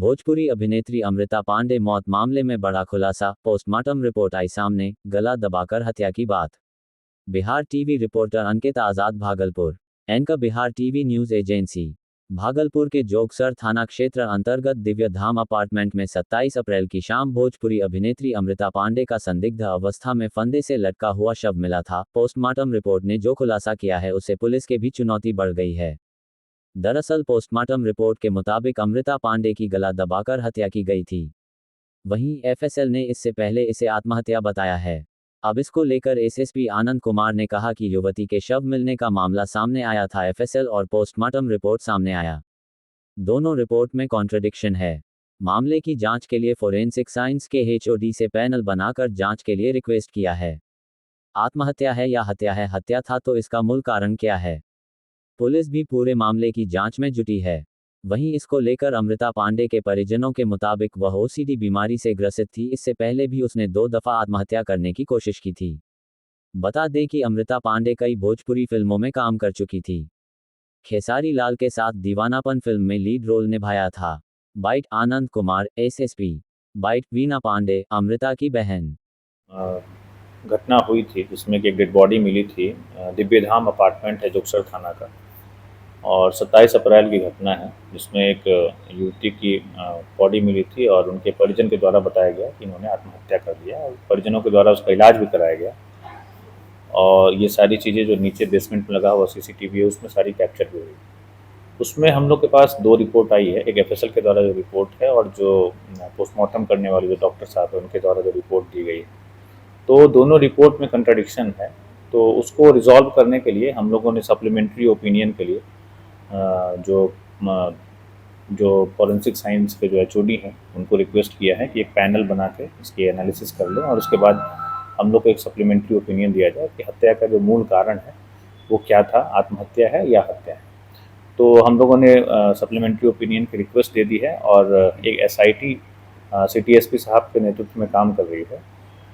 भोजपुरी अभिनेत्री अमृता पांडे मौत मामले में बड़ा खुलासा, पोस्टमार्टम रिपोर्ट आई सामने, गला दबाकर हत्या की बात। Bihar TV reporter Ankit Azad Bhagalpur. Anchor Bihar TV news agency. Bhagalpur के जोगसर थाना क्षेत्र अंतर्गत दिव्य धाम अपार्टमेंट में 27 अप्रैल की शाम भोजपुरी अभिनेत्री अमृता पांडे का संदिग्ध अवस्था में फंदे से लटका हुआ शव मिला था। पोस्टमार्टम रिपोर्ट ने जो खुलासा किया है उससे पुलिस के भी चुनौती बढ़ गई है। दरअसल पोस्टमार्टम रिपोर्ट के मुताबिक अमृता पांडे की गला दबाकर हत्या की गई थी। वहीं एफएसएल ने इससे पहले इसे आत्महत्या बताया है। अब इसको लेकर एसएसपी आनंद कुमार ने कहा कि युवती के शव मिलने का मामला सामने आया था एफएसएल और पोस्टमार्टम रिपोर्ट सामने आया। दोनों रिपोर्ट में कॉन्ट्रडिक्शन है। मामले की जांच के लिए फोरेंसिक साइंस के एचओडी से पैनल बनाकर जांच के लिए रिक्वेस्ट किया है। आत्महत्या है या हत्या है? हत्या था तो इसका मूल कारण क्या है? पुलिस भी पूरे मामले की जांच में जुटी है। वहीं इसको लेकर अमृता पांडे के परिजनों के मुताबिक वह ओसीडी बीमारी से ग्रसित थी। इससे पहले भी उसने 2 दफा आत्महत्या करने की कोशिश की थी। बता दें कि अमृता पांडे कई भोजपुरी फिल्मों में काम कर चुकी थी। खेसारी लाल के साथ दीवानापन फिल्म में लीड रोल निभाया था। Bite Anand Kumar, SSP. Bite Veena Pandey, Amrita की बहन। घटना हुई थी जिसमें कि एक डेड बॉडी मिली थी। दिव्य धाम अपार्टमेंट है जोगसर थाना का, और 27 अप्रैल की घटना है जिसमें एक युवती की बॉडी मिली थी और उनके परिजन के द्वारा बताया गया कि इन्होंने आत्महत्या कर लिया और परिजनों के द्वारा उसका इलाज भी कराया गया। और ये सारी चीज़ें जो नीचे बेसमेंट में लगा हुआ सीसीटीवी है उसमें सारी कैप्चर भी हुई। उसमें हम लोग के पास 2 रिपोर्ट आई है, एक एफएसएल के द्वारा जो रिपोर्ट है और जो पोस्टमार्टम करने वाले जो डॉक्टर साहब है उनके द्वारा जो रिपोर्ट दी गई है। तो दोनों रिपोर्ट में कंट्राडिक्शन है, तो उसको रिजॉल्व करने के लिए हम लोगों ने सप्लीमेंट्री ओपिनियन के लिए जो फॉरेंसिक साइंस के जो एचओडी हैं उनको रिक्वेस्ट किया है कि एक पैनल बना के इसकी एनालिसिस कर लें और उसके बाद हम लोग को एक सप्लीमेंट्री ओपिनियन दिया जाए कि हत्या का जो मूल कारण है वो क्या था, आत्महत्या है या हत्या है। तो हम लोगों ने सप्लीमेंट्री ओपिनियन की रिक्वेस्ट दे दी है और एक एसआईटी सिटी एसपी साहब के नेतृत्व में काम कर रही है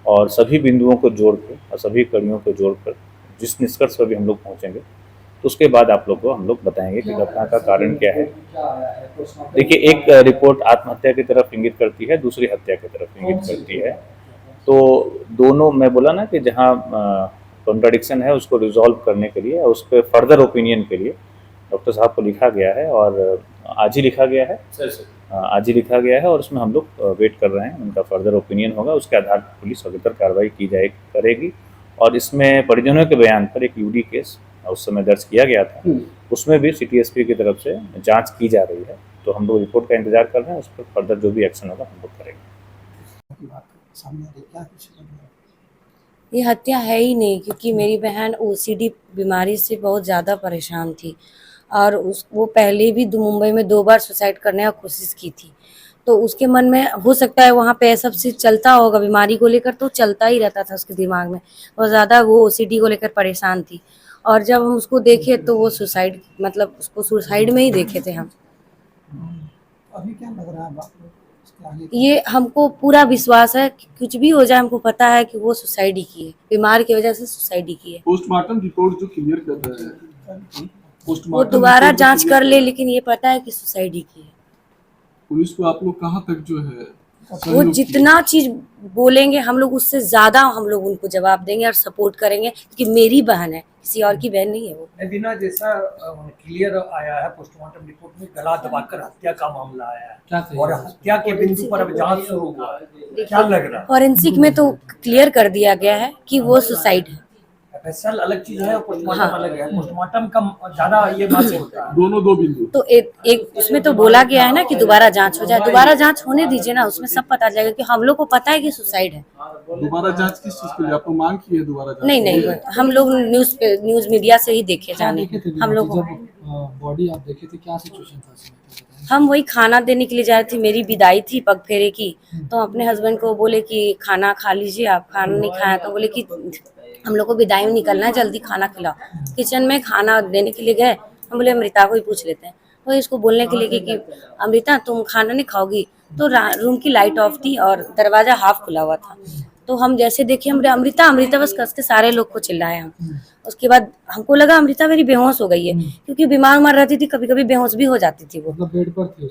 और सभी बिंदुओं को जोड़ कर और सभी कड़ियों को जोड़कर जिस निष्कर्ष पर भी हम लोग पहुँचेंगे तो उसके बाद आप लोग को हम लोग बताएंगे कि घटना का कारण क्या है। देखिए, एक रिपोर्ट आत्महत्या की तरफ इंगित करती है, दूसरी हत्या की तरफ इंगित करती है। तो दोनों, मैं बोला ना कि जहाँ कॉन्ट्राडिक्शन है उसको रिजॉल्व करने के लिए और उस पर फर्दर ओपिनियन के लिए डॉक्टर साहब को लिखा गया है और आज ही लिखा गया है। आज ही लिखा गया है और उसमें हम लोग वेट कर रहे हैं, उनका फर्दर ओपिनियन होगा, उसके आधार पर पुलिस अग्रतर कार्रवाई की करेगी। और इसमें परिजनों के बयान पर एक यूडी केस उस समय दर्ज किया गया था, उसमें भी सिटी एसपी की तरफ से जांच की जा रही है। तो हम लोग रिपोर्ट का इंतजार कर रहे हैं, उस पर फर्दर जो भी एक्शन होगा हम लोग करेंगे। ये हत्या है ही नहीं, क्योंकि मेरी बहन ओसीडी बीमारी से बहुत ज़्यादा परेशान थी और वो पहले भी मुंबई में 2 बार सुसाइड करने की कोशिश की थी। तो उसके मन में हो सकता है वहाँ पे सब चीज़ चलता होगा, बीमारी को लेकर तो चलता ही रहता था उसके दिमाग में, और ज़्यादा वो ओसीडी को लेकर परेशान थी। और जब हम उसको देखे तो वो सुसाइड, मतलब उसको सुसाइड में ही देखे थे हम। अभी क्या लग रहा है आपको? ये हमको पूरा विश्वास है कि कुछ भी हो जाए, हमको पता है कि वो सुसाइड ही की है, बीमार की वजह से सुसाइड ही की है। पोस्टमार्टम रिपोर्ट जो क्लियर कर रहा है, वो दोबारा जांच कर ले, लेकिन ये पता है कि सुसाइड ही की है। पुलिस को आप लोग कहाँ तक जो है वो जितना चीज बोलेंगे हम लोग उससे ज्यादा हम लोग उनको जवाब देंगे और सपोर्ट करेंगे, क्योंकि मेरी बहन है, किसी और की बहन नहीं है वो। बिना जैसा क्लियर आया है पोस्टमार्टम रिपोर्ट में, गला दबाकर हत्या का मामला आया है और हत्या के बिंदु पर अब जांच शुरू हुआ है, क्या लग रहा है? फॉरेंसिक में तो क्लियर कर दिया गया है कि वो सुसाइड है। एफएसएल अलग चीज है, पोस्टमार्टम अलग है। पोस्टमार्टम का ज्यादा ये बात होता है, दोनों 2 बिंदु। तो एक उसमें तो बोला गया है ना कि दोबारा जांच हो जाए। दोबारा जांच होने दीजिए ना, उसमें सब पता चलेगा कि हम लोग को पता है कि सुसाइड है। दोबारा जांच किस चीज के लिए आपको मांग की है? दोबारा जांच नहीं, हम लोग न्यूज मीडिया से ही देखे जाने। हम लोग बॉडी आप देखे थे, क्या सिचुएशन था? हम वही खाना देने के लिए जा रहे थे, मेरी विदाई थी पग फेरे की, तो अपने हस्बैंड को बोले कि खाना खा लीजिए आप। खाना नहीं खाया तो बोले कि हम लोग को विदाई में निकलना है, जल्दी खाना खिलाओ। किचन में खाना देने के लिए गए, हम बोले अमृता को ही पूछ लेते हैं। तो इसको बोलने के लिए कि अमृता तुम खाना नहीं खाओगी, तो रूम की लाइट ऑफ थी और दरवाजा हाफ खुला हुआ था। तो हम जैसे देखे, हम अमृता अमृता बस कस के सारे लोग को चिल्लाए हम। उसके बाद हमको लगा अमृता मेरी बेहोश हो गई है, क्योंकि बीमार रहती थी, कभी कभी बेहोश भी हो जाती थी वो। बेड पर थी।